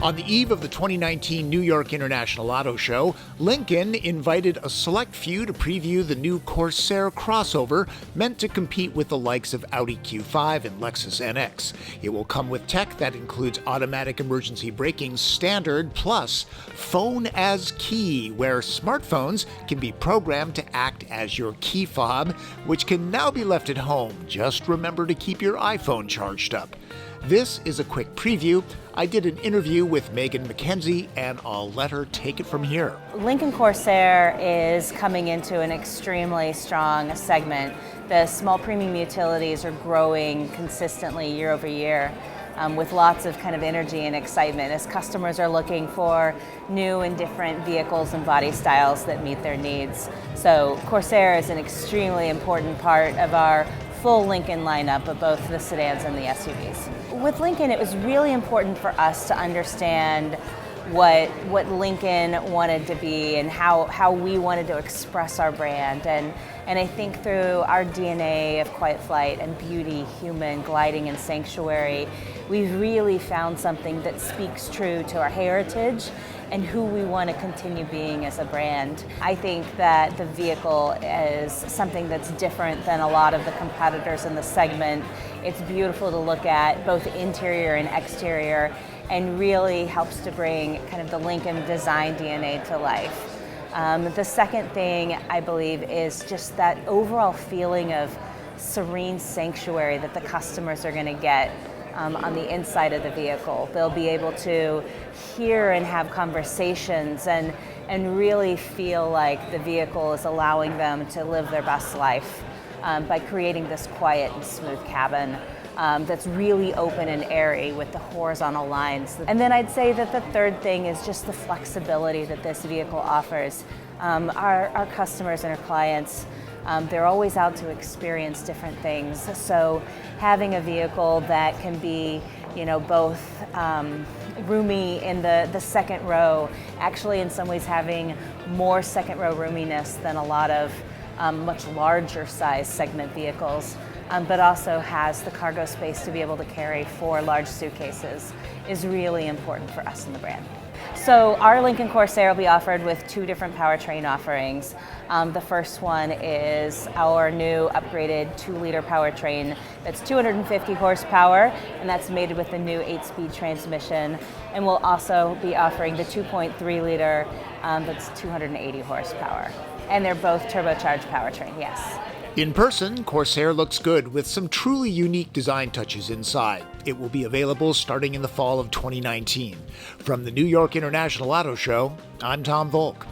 On the eve of the 2019 New York International Auto Show, Lincoln invited a select few to preview the new Corsair crossover meant to compete with the likes of Audi Q5 and Lexus NX. It will come with tech that includes automatic emergency braking standard plus phone as key, where smartphones can be programmed to act as your key fob, which can now be left at home. Just remember to keep your iPhone charged up. This is a quick preview. I did an interview with Megan McKenzie, and I'll let her take it from here. Lincoln Corsair is coming into an extremely strong segment. The small premium utilities are growing consistently year over year, with lots of kind of energy and excitement as customers are looking for new and different vehicles and body styles that meet their needs. So Corsair is an extremely important part of our full Lincoln lineup of both the sedans and the SUVs. With Lincoln, it was really important for us to understand what Lincoln wanted to be and how we wanted to express our brand. And I think through our DNA of quiet flight and beauty, human, gliding, and sanctuary, we've really found something that speaks true to our heritage and who we want to continue being as a brand. I think that the vehicle is something that's different than a lot of the competitors in the segment. It's beautiful to look at, both interior and exterior, and really helps to bring kind of the Lincoln design DNA to life. The second thing, I believe, is just that overall feeling of serene sanctuary that the customers are going to get on the inside of the vehicle. They'll be able to hear and have conversations and really feel like the vehicle is allowing them to live their best life by creating this quiet and smooth cabin that's really open and airy with the horizontal lines. And then I'd say that the third thing is just the flexibility that this vehicle offers. Our customers and our clients, they're always out to experience different things. So having a vehicle that can be, both roomy in the second row, actually in some ways having more second row roominess than a lot of much larger size segment vehicles, but also has the cargo space to be able to carry 4 large suitcases, is really important for us in the brand. So our Lincoln Corsair will be offered with 2 different powertrain offerings. The first one is our new upgraded 2-liter powertrain that's 250 horsepower, and that's mated with the new 8-speed transmission. And we'll also be offering the 2.3-liter that's 280 horsepower. And they're both turbocharged powertrain, yes. In person, Corsair looks good with some truly unique design touches inside. It will be available starting in the fall of 2019. From the New York International Auto Show, I'm Tom Voelk.